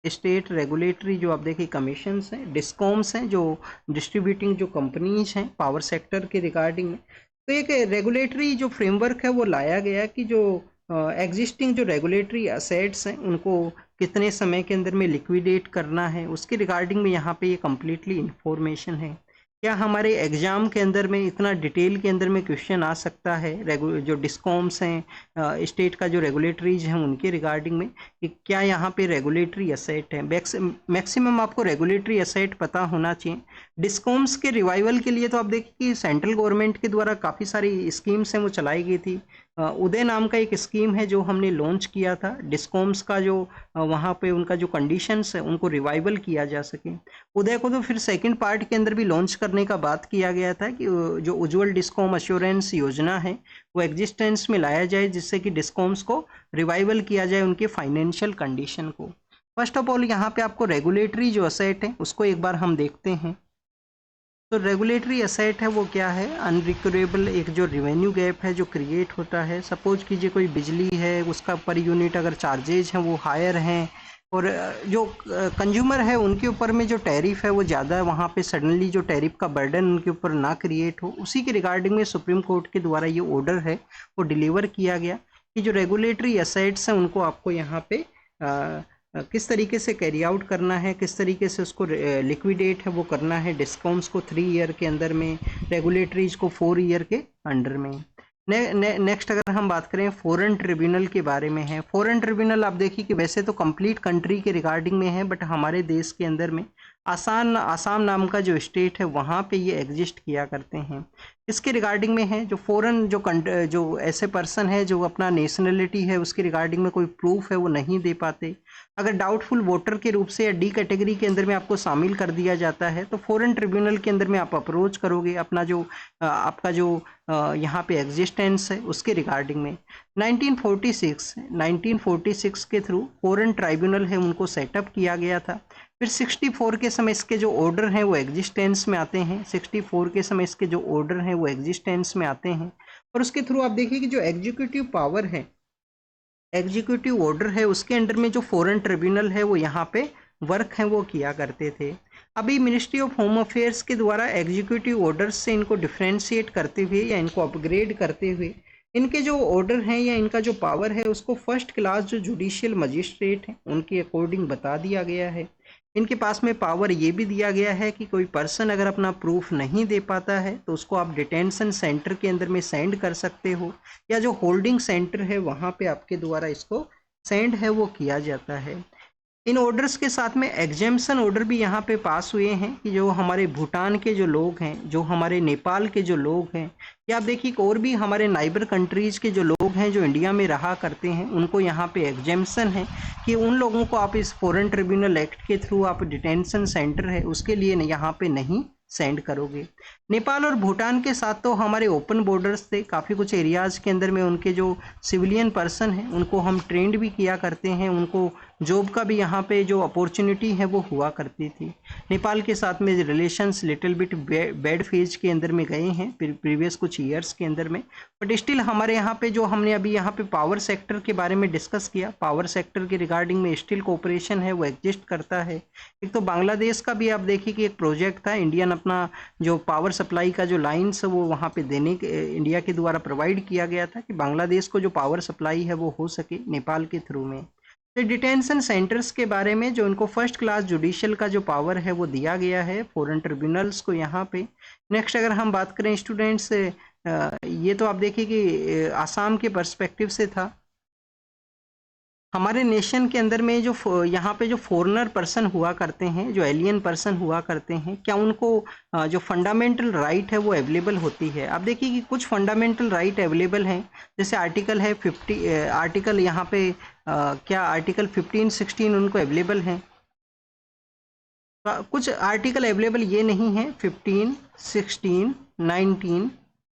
स्टेट रेगुलेटरी जो आप देखिए कमीशंस हैं, डिस्कॉम्स हैं, जो डिस्ट्रीब्यूटिंग जो कंपनीज हैं पावर सेक्टर के रिगार्डिंग में, तो एक रेगुलेटरी जो फ्रेमवर्क है वो लाया गया कि जो एग्जिस्टिंग जो रेगुलेटरी असेट्स हैं उनको कितने समय के अंदर में लिक्विडेट करना है, उसके रिगार्डिंग में यहाँ पे ये कम्प्लीटली इंफॉर्मेशन है। क्या हमारे एग्ज़ाम के अंदर में इतना डिटेल के अंदर में क्वेश्चन आ सकता है जो डिस्कॉम्स हैं, स्टेट का जो रेगुलेटरीज हैं उनके रिगार्डिंग में, कि क्या यहाँ पे रेगुलेटरी असेट है। मैक्सिमम आपको रेगुलेटरी असेट पता होना चाहिए। डिस्कॉम्स के रिवाइवल के लिए तो आप देखिए कि सेंट्रल गवर्नमेंट के द्वारा काफ़ी सारी स्कीम्स हैं वो चलाई गई थी। उदय नाम का एक स्कीम है जो हमने लॉन्च किया था, डिस्कॉम्स का जो वहाँ पे उनका जो कंडीशंस है उनको रिवाइवल किया जा सके। उदय को तो फिर सेकंड पार्ट के अंदर भी लॉन्च करने का बात किया गया था कि जो उज्ज्वल डिस्कॉम अश्योरेंस योजना है वो एग्जिस्टेंस में लाया जाए, जिससे कि डिस्कॉम्स को रिवाइवल किया जाए उनके फाइनेंशियल कंडीशन को। फर्स्ट ऑफ ऑल यहाँ पे आपको रेगुलेटरी जो असेट है उसको एक बार हम देखते हैं। तो रेगुलेटरी असेट है वो क्या है, अनरिकवरेबल एक जो रेवेन्यू गैप है जो क्रिएट होता है। सपोज कीजिए कोई बिजली है, उसका पर यूनिट अगर चार्जेज हैं वो हायर हैं, और जो कंज्यूमर है उनके ऊपर में जो टैरिफ है वो ज़्यादा है, वहाँ पे सडनली जो टैरिफ का बर्डन उनके ऊपर ना क्रिएट हो, उसी के रिगार्डिंग में सुप्रीम कोर्ट के द्वारा ये ऑर्डर है वो डिलीवर किया गया कि जो रेगुलेटरी असेट्स हैं उनको आपको यहाँ पे किस तरीके से कैरी आउट करना है, किस तरीके से उसको लिक्विडेट है वो करना है। डिस्कॉम्स को 3 ईयर के अंदर में, रेगुलेटरीज को 4 ईयर के अंडर में। नेक्स्ट अगर हम बात करें फॉरेन ट्रिब्यूनल के बारे में है। फॉरेन ट्रिब्यूनल आप देखिए कि वैसे तो कंप्लीट कंट्री के रिगार्डिंग में है, बट हमारे देश के अंदर में आसाम नाम का जो स्टेट है वहाँ पे ये एग्जिस्ट किया करते हैं। इसके रिगार्डिंग में है जो फॉरेन जो ऐसे पर्सन है जो अपना नेशनलिटी है उसके रिगार्डिंग में कोई प्रूफ है वो नहीं दे पाते, अगर डाउटफुल वोटर के रूप से या डी कैटेगरी के अंदर में आपको शामिल कर दिया जाता है तो फॉरेन ट्रिब्यूनल के अंदर में आप अप्रोच करोगे अपना जो आपका जो यहाँ पे एग्जिस्टेंस है उसके रिगार्डिंग में। 1946 के थ्रू फॉरेन ट्राइब्यूनल है उनको सेटअप किया गया था। फिर 64 के समय इसके जो ऑर्डर हैं वो एग्जिस्टेंस में आते हैं। 64 के समय इसके जो ऑर्डर हैं वो एग्जिस्टेंस में आते हैं, और उसके थ्रू आप देखिए कि जो एग्जीक्यूटिव पावर है, एग्जीक्यूटिव ऑर्डर है, उसके अंडर में जो फॉरेन ट्रिब्यूनल है वो यहाँ पे वर्क है वो किया करते थे। अभी मिनिस्ट्री ऑफ होम अफेयर्स के द्वारा एग्जीक्यूटिव ऑर्डर्स से इनको डिफ्रेंशिएट करते हुए या इनको अपग्रेड करते हुए इनके जो ऑर्डर हैं या इनका जो पावर है उसको फर्स्ट क्लास जो जुडिशियल मजिस्ट्रेट हैं उनके अकॉर्डिंग बता दिया गया है। इनके पास में पावर ये भी दिया गया है कि कोई पर्सन अगर अपना प्रूफ नहीं दे पाता है तो उसको आप डिटेंशन सेंटर के अंदर में सेंड कर सकते हो, या जो होल्डिंग सेंटर है वहाँ पे आपके द्वारा इसको सेंड है वो किया जाता है। इन ऑर्डर्स के साथ में एग्जेम्पशन ऑर्डर भी यहाँ पे पास हुए हैं कि जो हमारे भूटान के जो लोग हैं, जो हमारे नेपाल के जो लोग हैं, या आप देखिए और भी हमारे नाइबर कंट्रीज़ के जो लोग हैं जो इंडिया में रहा करते हैं, उनको यहाँ पे एग्जेम्पशन है कि उन लोगों को आप इस फॉरेन ट्रिब्यूनल एक्ट के थ्रू आप डिटेंशन सेंटर है उसके लिए यहाँ पे नहीं सेंड करोगे। नेपाल और भूटान के साथ तो हमारे ओपन बॉर्डर्स थे, काफ़ी कुछ एरियाज़ के अंदर में उनके जो सिविलियन पर्सन हैं उनको हम ट्रेंड भी किया करते हैं, उनको जॉब का भी यहाँ पे जो अपॉर्चुनिटी है वो हुआ करती थी। नेपाल के साथ में relations little bit bad phase के अंदर में गए हैं प्रीवियस कुछ ईयर्स के अंदर में, बट स्टिल हमारे यहाँ पे जो हमने अभी यहाँ पे पावर सेक्टर के बारे में डिस्कस किया, पावर सेक्टर के रिगार्डिंग में स्टिल कोऑपरेशन है वो एग्जिस्ट करता है। एक तो बांग्लादेश का भी आप देखिए कि एक प्रोजेक्ट था, इंडियन अपना जो पावर सप्लाई का जो लाइन्स वो वहाँ पे देने के इंडिया के द्वारा प्रोवाइड किया गया था कि बांग्लादेश को जो पावर सप्लाई है वो हो सके नेपाल के थ्रू में। तो डिटेंशन सेंटर्स के बारे में जो इनको फर्स्ट क्लास जुडिशियल का जो पावर है वो दिया गया है फॉरेन ट्रिब्यूनल्स को यहाँ पे। नेक्स्ट अगर हम बात करें स्टूडेंट्स, ये तो आप देखिए कि आसाम के पर्सपेक्टिव से था। हमारे नेशन के अंदर में जो यहाँ पे जो फॉरेनर पर्सन हुआ करते हैं, जो एलियन पर्सन हुआ करते हैं, क्या उनको जो फंडामेंटल राइट है वो अवेलेबल होती है? आप देखिए कि कुछ फंडामेंटल राइट अवेलेबल हैं, जैसे आर्टिकल है 50, आर्टिकल यहाँ पे क्या आर्टिकल 15, 16 उनको अवेलेबल हैं। कुछ आर्टिकल अवेलेबल ये नहीं है, 15, 16, 19,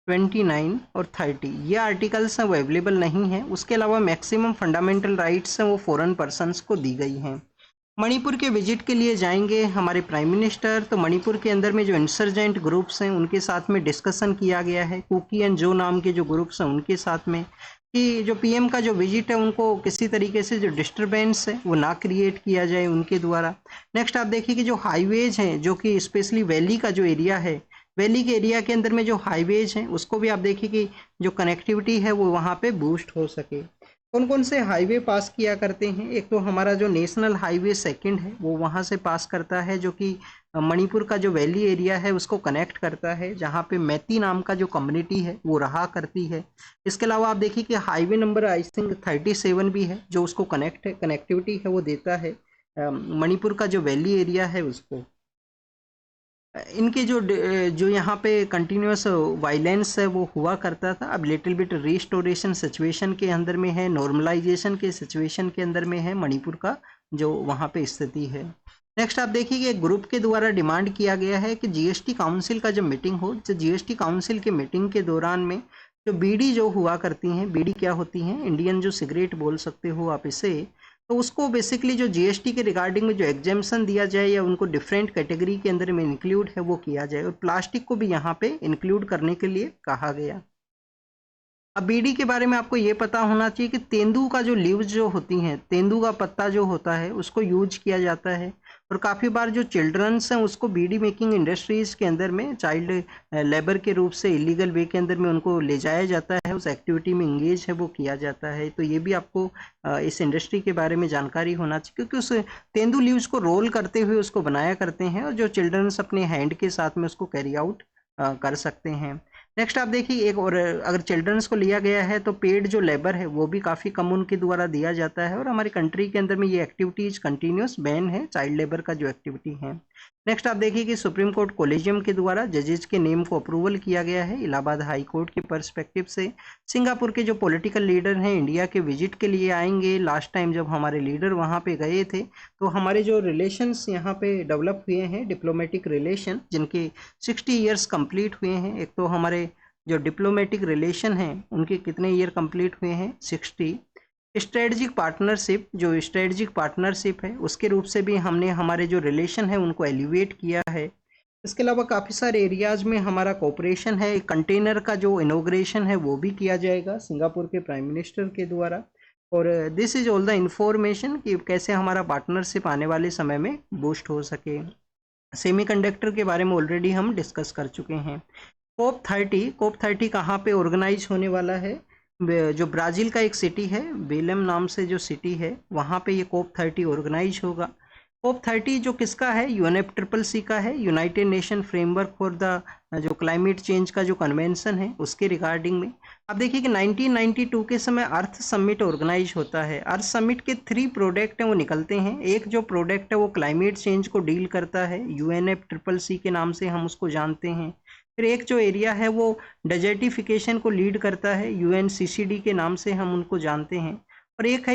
29 और 30 ये आर्टिकल्स हैं वो अवेलेबल नहीं है। उसके अलावा मैक्सिमम फंडामेंटल राइट्स हैं वो फॉरेन पर्सन्स को दी गई हैं। मणिपुर के विजिट के लिए जाएंगे हमारे प्राइम मिनिस्टर, तो मणिपुर के अंदर में जो इंसर्जेंट ग्रुप्स हैं उनके साथ में डिस्कशन किया गया है, कुकी एंड जो नाम के जो ग्रुप्स हैं उनके साथ में, कि जो पीएम का जो विजिट है उनको किसी तरीके से जो डिस्टरबेंस है वो ना क्रिएट किया जाए उनके द्वारा। नेक्स्ट आप देखिए कि जो हाईवेज हैं, जो कि स्पेशली वैली का जो एरिया है, वैली के एरिया के अंदर में जो हाईवेज हैं उसको भी आप देखिए कि जो कनेक्टिविटी है वो वहाँ पे बूस्ट हो सके। कौन कौन से हाईवे पास किया करते हैं? एक तो हमारा जो नेशनल हाईवे सेकंड है वो वहाँ से पास करता है, जो कि मणिपुर का जो वैली एरिया है उसको कनेक्ट करता है, जहाँ पे मैती नाम का जो कम्युनिटी है वो रहा करती है। इसके अलावा आप देखिए कि हाईवे नंबर आई थिंक 37 भी है, जो उसको कनेक्टिविटी है वो देता है मणिपुर का जो वैली एरिया है उसको। इनके जो यहाँ पे कंटिन्यूस वायलेंस है वो हुआ करता था, अब लिटिल बिट रिस्टोरेशन सिचुएशन के अंदर में है, नॉर्मलाइजेशन के सिचुएशन के अंदर में है मणिपुर का जो वहाँ पे स्थिति है। नेक्स्ट आप देखिए कि एक ग्रुप के द्वारा डिमांड किया गया है कि जीएसटी काउंसिल का जब मीटिंग हो, तो जीएसटी काउंसिल के मीटिंग के दौरान में जो बीडी जो हुआ करती हैं, बीडी क्या होती हैं, इंडियन जो सिगरेट बोल सकते हो आप इसे, तो उसको बेसिकली जो जीएसटी के रिगार्डिंग में जो एग्जेम्पशन दिया जाए या उनको डिफरेंट कैटेगरी के अंदर में इंक्लूड है वो किया जाए, और प्लास्टिक को भी यहाँ पे इंक्लूड करने के लिए कहा गया। अब बीड़ी के बारे में आपको ये पता होना चाहिए कि तेंदू का जो लीव्स जो होती हैं, तेंदू का पत्ता जो होता है उसको यूज किया जाता है, और काफ़ी बार जो चिल्ड्रंस हैं उसको बीड़ी मेकिंग इंडस्ट्रीज़ के अंदर में चाइल्ड लेबर के रूप से इलीगल वे के अंदर में उनको ले जाया जाता है, उस एक्टिविटी में इंगेज है वो किया जाता है। तो ये भी आपको इस इंडस्ट्री के बारे में जानकारी होना चाहिए, क्योंकि उस तेंदू लीव्स को रोल करते हुए उसको बनाया करते हैं, और जो चिल्ड्रंस अपने हैंड के साथ में उसको कैरी आउट कर सकते हैं। नेक्स्ट आप देखिए, एक और अगर चिल्ड्रंस को लिया गया है तो पेड जो लेबर है वो भी काफ़ी कम उनके द्वारा दिया जाता है, और हमारी कंट्री के अंदर में ये एक्टिविटीज़ कंटिन्यूस बैन है, चाइल्ड लेबर का जो एक्टिविटी है। नेक्स्ट आप देखिए कि सुप्रीम कोर्ट कोलेजियम के द्वारा जजेस के नेम को अप्रूवल किया गया है इलाहाबाद हाई कोर्ट के पर्सपेक्टिव से। सिंगापुर के जो पॉलिटिकल लीडर हैं इंडिया के विजिट के लिए आएंगे। लास्ट टाइम जब हमारे लीडर वहाँ पे गए थे तो हमारे जो रिलेशंस यहाँ पे डेवलप हुए हैं, डिप्लोमेटिक रिलेशन जिनके 60 ईयर्स कंप्लीट हुए हैं। एक तो हमारे जो डिप्लोमेटिक रिलेशन हैं उनके कितने ईयर कंप्लीट हुए हैं, 60। स्ट्रेटजिक पार्टनरशिप, जो स्ट्रेटजिक पार्टनरशिप है उसके रूप से भी हमने हमारे जो रिलेशन है उनको एलिवेट किया है। इसके अलावा काफ़ी सारे एरियाज़ में हमारा कोऑपरेशन है। कंटेनर का जो इनोग्रेशन है वो भी किया जाएगा सिंगापुर के प्राइम मिनिस्टर के द्वारा। और this is all the information कि कैसे हमारा पार्टनरशिप आने वाले समय में बूस्ट हो सके। सेमीकंडक्टर के बारे में ऑलरेडी हम डिस्कस कर चुके हैं। COP 30 कहाँ पे ऑर्गेनाइज होने वाला है? जो ब्राज़ील का एक सिटी है, बेलम नाम से जो सिटी है वहाँ पे ये COP 30 ऑर्गेनाइज होगा। COP 30 जो किसका है? UNFCCC का है, United nation framework for the जो क्लाइमेट चेंज का जो कन्वेंशन है उसके रिगार्डिंग में। अब देखिए कि 1992 के समय अर्थ समिट ऑर्गेनाइज होता है। अर्थ समिट के 3 प्रोडक्ट हैं वो निकलते हैं। एक जो प्रोडक्ट है वो क्लाइमेट चेंज को डील करता है, UNFCCC के नाम से हम उसको जानते हैं। फिर एक जो एरिया है वो डेजर्टिफिकेशन को लीड करता है, UNCCD के नाम से हम उनको जानते हैं। और एक है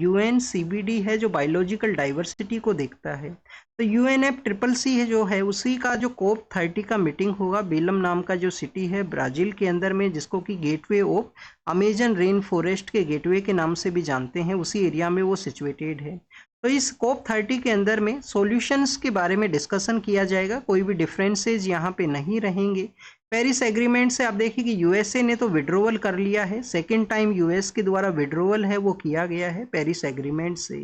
UNCBD है जो बायोलॉजिकल डाइवर्सिटी को देखता है। तो UNFCCC है जो है उसी का जो COP 30 का मीटिंग होगा, बेलम नाम का जो सिटी है ब्राज़ील के अंदर में, जिसको कि gateway of Amazon rain forest के गेटवे के नाम से भी जानते हैं, उसी एरिया में वो सिचुएटेड है। तो इस COP 30 के अंदर में सॉल्यूशंस के बारे में डिस्कशन किया जाएगा, कोई भी डिफरेंसेस यहाँ पे नहीं रहेंगे। पेरिस एग्रीमेंट से आप देखिए कि यूएसए ने तो विड्रोवल कर लिया है, सेकेंड टाइम यूएस के द्वारा विड्रोवल है वो किया गया है पेरिस एग्रीमेंट से।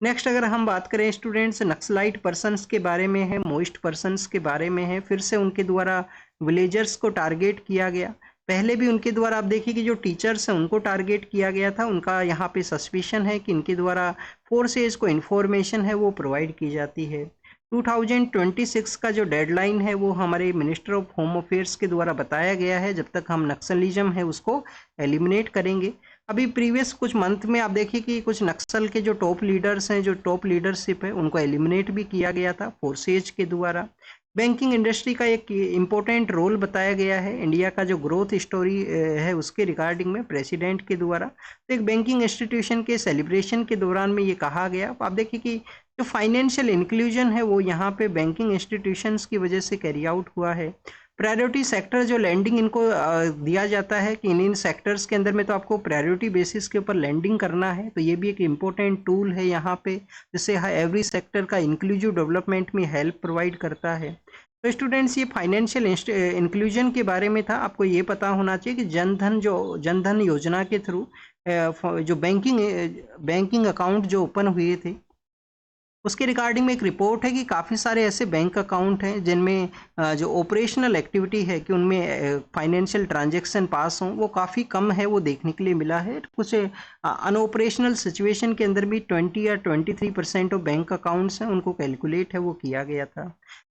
नेक्स्ट अगर हम बात करें स्टूडेंट्स, नक्सलाइट पर्सन्स के बारे में है, मोइस्ट पर्सन्स के बारे में है। फिर से उनके द्वारा विलेजर्स को टारगेट किया गया। पहले भी उनके द्वारा आप देखिए कि जो टीचर्स हैं उनको टारगेट किया गया था। उनका यहाँ पे सस्पिशन है कि इनके द्वारा फोर्सेज को इन्फॉर्मेशन है वो प्रोवाइड की जाती है। 2026 का जो डेडलाइन है वो हमारे मिनिस्टर ऑफ होम अफेयर्स के द्वारा बताया गया है, जब तक हम नक्सलिज्म है उसको एलिमिनेट करेंगे। अभी प्रीवियस कुछ मंथ में आप देखिए कि कुछ नक्सल के जो टॉप लीडर्स हैं, जो टॉप लीडरशिप है, उनको एलिमिनेट भी किया गया था फोर्सेज के द्वारा। बैंकिंग इंडस्ट्री का एक इम्पोर्टेंट रोल बताया गया है इंडिया का जो ग्रोथ स्टोरी है उसके रिगार्डिंग में प्रेसिडेंट के द्वारा। तो एक बैंकिंग इंस्टीट्यूशन के सेलिब्रेशन के दौरान में ये कहा गया। आप देखिए कि जो फाइनेंशियल इंक्लूजन है वो यहाँ पे बैंकिंग इंस्टीट्यूशंस की वजह से कैरी आउट हुआ है। प्रायोरिटी सेक्टर जो लैंडिंग इनको दिया जाता है कि इन सेक्टर्स के अंदर में तो आपको प्रायोरिटी बेसिस के ऊपर लैंडिंग करना है, तो ये भी एक इम्पोर्टेंट टूल है यहाँ पे, जिससे एवरी सेक्टर का इंक्लूसिव डेवलपमेंट में हेल्प प्रोवाइड करता है। तो स्टूडेंट्स, ये फाइनेंशियल इंक्लूजन के बारे में था। आपको ये पता होना चाहिए कि जनधन योजना के थ्रू जो बैंकिंग अकाउंट जो ओपन हुए थे उसके रिगार्डिंग में एक रिपोर्ट है कि काफ़ी सारे ऐसे बैंक अकाउंट हैं जिनमें जो ऑपरेशनल एक्टिविटी है कि उनमें फाइनेंशियल ट्रांजैक्शन पास हों वो काफ़ी कम है, वो देखने के लिए मिला है। कुछ अनऑपरेशनल सिचुएशन के अंदर भी 20 या 23% ऑफ बैंक अकाउंट्स हैं उनको कैलकुलेट है वो किया गया था।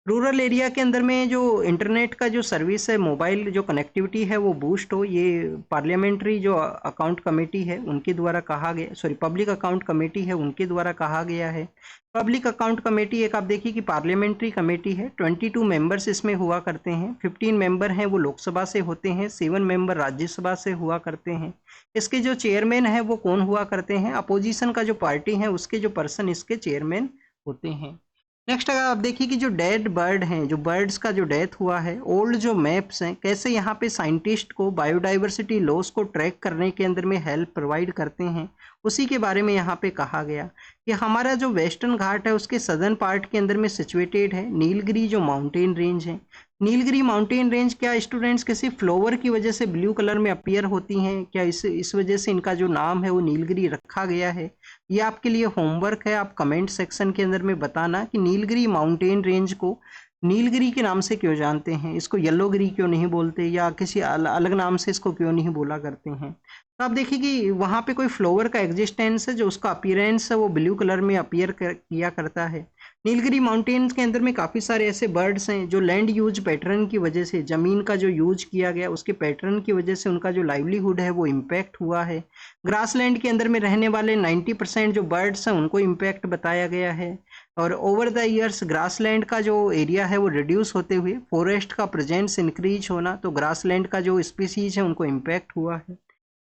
रूरल एरिया के अंदर में जो इंटरनेट का जो सर्विस है, मोबाइल जो कनेक्टिविटी है वो बूस्ट हो, ये पार्लियामेंट्री जो अकाउंट कमेटी है उनके द्वारा कहा गया, पब्लिक अकाउंट कमेटी है उनके द्वारा कहा गया है। पब्लिक अकाउंट कमेटी एक आप देखिए कि पार्लियामेंट्री कमेटी है, 22 मेंबर्स इसमें हुआ करते हैं। 15 मेंबर हैं वो लोकसभा से होते हैं, 7 मेंबर राज्यसभा से हुआ करते हैं। इसके जो चेयरमैन है वो कौन हुआ करते हैं? अपोजिशन का जो पार्टी है उसके जो पर्सन इसके चेयरमैन होते हैं। नेक्स्ट अगर आप देखिए कि जो डेड बर्ड हैं, जो बर्ड्स का जो डेथ हुआ है, ओल्ड जो मैप्स हैं कैसे यहाँ पे साइंटिस्ट को बायोडाइवर्सिटी लॉस को ट्रैक करने के अंदर में हेल्प प्रोवाइड करते हैं, उसी के बारे में यहाँ पे कहा गया कि हमारा जो वेस्टर्न घाट है उसके सदर्न पार्ट के अंदर में सिचुएटेड है नीलगिरी जो माउंटेन रेंज है। नीलगिरी माउंटेन रेंज क्या स्टूडेंट्स किसी फ्लावर की वजह से ब्लू कलर में अपीयर होती हैं क्या? इस वजह से इनका जो नाम है वो नीलगिरी रखा गया है। ये आपके लिए होमवर्क है, आप कमेंट सेक्शन के अंदर में बताना कि नीलगिरी माउंटेन रेंज को नीलगिरी के नाम से क्यों जानते हैं, इसको येलोगिरी क्यों नहीं बोलते या किसी अलग नाम से इसको क्यों नहीं बोला करते हैं। तो आप देखिए कि वहाँ पे कोई फ्लावर का एग्जिस्टेंस है जो उसका अपीयरेंस है वो ब्लू कलर में अपीयर किया करता है। नीलगिरी माउंटेन्स के अंदर में काफ़ी सारे ऐसे बर्ड्स हैं जो लैंड यूज पैटर्न की वजह से, ज़मीन का जो यूज किया गया उसके पैटर्न की वजह से उनका जो लाइवलीहुड है वो इम्पैक्ट हुआ है। ग्रासलैंड के अंदर में रहने वाले 90% जो बर्ड्स हैं उनको इम्पैक्ट बताया गया है। और ओवर द ईयर्स ग्रासलैंड का जो एरिया है वो रिड्यूस होते हुए फॉरेस्ट का प्रेजेंस इंक्रीज होना, तो ग्रासलैंड का जो स्पीसीज है उनको इम्पैक्ट हुआ है।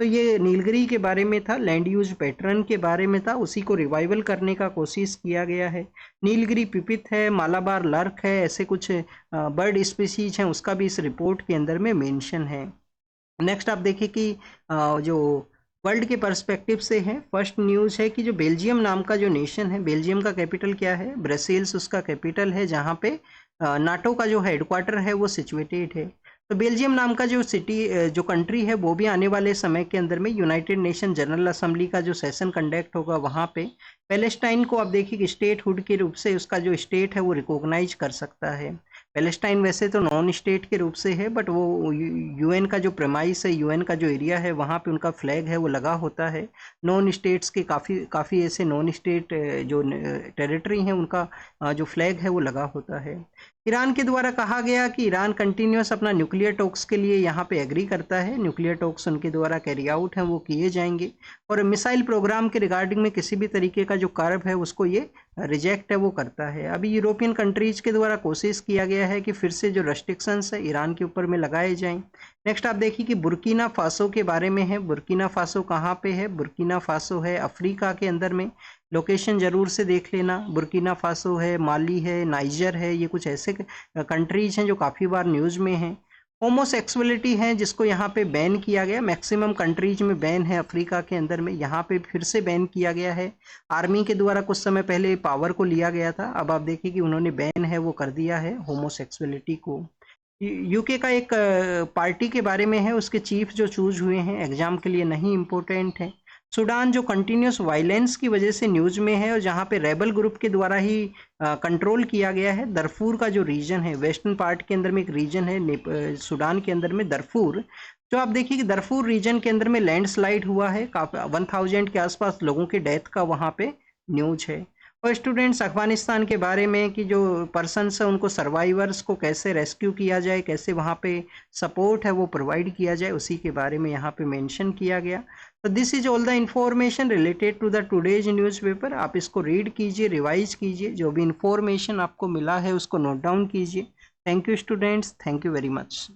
तो ये नीलगिरी के बारे में था, लैंड यूज पैटर्न के बारे में था, उसी को रिवाइवल करने का कोशिश किया गया है। नीलगिरी पिपित है, मालाबार लर्क है, ऐसे कुछ बर्ड स्पीसीज हैं उसका भी इस रिपोर्ट के अंदर में मेंशन है। नेक्स्ट आप देखिए कि जो वर्ल्ड के पर्सपेक्टिव से है, फर्स्ट न्यूज़ है कि जो बेल्जियम नाम का जो नेशन है, बेल्जियम का कैपिटल क्या है? ब्रसेल्स उसका कैपिटल है, जहाँ पे नाटो का जो हेडक्वार्टर है वो सिचुएटेड है। तो बेल्जियम नाम का जो जो कंट्री है वो भी आने वाले समय के अंदर में यूनाइटेड नेशन जनरल असेंबली का जो सेशन कंडक्ट होगा वहाँ पे पैलेस्टाइन को आप देखिए कि स्टेट हुड के रूप से उसका जो स्टेट है वो रिकॉग्नाइज कर सकता है। पैलेस्टाइन वैसे तो नॉन स्टेट के रूप से है, बट वो यूएन का जो प्रेमाइस है, यूएन का जो एरिया है वहाँ पे उनका फ्लैग है वो लगा होता है। नॉन स्टेट्स के काफ़ी ऐसे नॉन स्टेट जो टेरिटरी हैं उनका जो फ्लैग है वो लगा होता है। ईरान के द्वारा कहा गया कि ईरान कंटिन्यूस अपना न्यूक्लियर टॉक्स के लिए यहाँ पे एग्री करता है, न्यूक्लियर टॉक्स उनके द्वारा कैरी आउट हैं वो किए जाएंगे, और मिसाइल प्रोग्राम के रिगार्डिंग में किसी भी तरीके का जो कर्व है उसको ये रिजेक्ट है वो करता है। अभी यूरोपियन कंट्रीज के द्वारा कोशिश किया गया है कि फिर से जो रेस्ट्रिक्शंस है ईरान के ऊपर में लगाए जाएं। नेक्स्ट आप देखिए कि बुर्किना फासो के बारे में है। बुर्किना फासो कहाँ पे है? बुर्किना फासो है अफ्रीका के अंदर में, लोकेशन ज़रूर से देख लेना। बुर्किना फासो है, माली है, नाइजर है, ये कुछ ऐसे कंट्रीज हैं जो काफ़ी बार न्यूज़ में हैं। होमोसेक्सुअलिटी है जिसको यहाँ पे बैन किया गया, मैक्सिमम कंट्रीज में बैन है अफ्रीका के अंदर में, यहाँ पे फिर से बैन किया गया है। आर्मी के द्वारा कुछ समय पहले पावर को लिया गया था, अब आप देखिए कि उन्होंने बैन है वो कर दिया है होमोसेक्सुअलिटी को। यूके का एक पार्टी के बारे में है, उसके चीफ जो चूज हुए हैं एग्जाम के लिए नहीं इम्पोर्टेंट है। सूडान जो कंटिन्यूस वायलेंस की वजह से न्यूज़ में है और जहाँ पे रेबल ग्रुप के द्वारा ही कंट्रोल किया गया है। दरफूर का जो रीजन है, वेस्टर्न पार्ट के अंदर में एक रीजन है सूडान के अंदर में, दरफूर, जो आप देखिए कि दरफूर रीजन के अंदर में लैंडस्लाइड हुआ है, 1000 के आसपास लोगों के डेथ का वहाँ पे न्यूज है। और स्टूडेंट्स अफ़गानिस्तान के बारे में कि जो पर्सन्स हैं उनको सर्वाइवर्स को कैसे रेस्क्यू किया जाए, कैसे वहाँ पे सपोर्ट है वो प्रोवाइड किया जाए, उसी के बारे में यहाँ पे मेंशन किया गया। तो this is all the information related to the today's newspaper. आप इसको रीड कीजिए, रिवाइज कीजिए, जो भी इंफॉर्मेशन आपको मिला है उसको नोट डाउन कीजिए। Thank you students, thank you very much.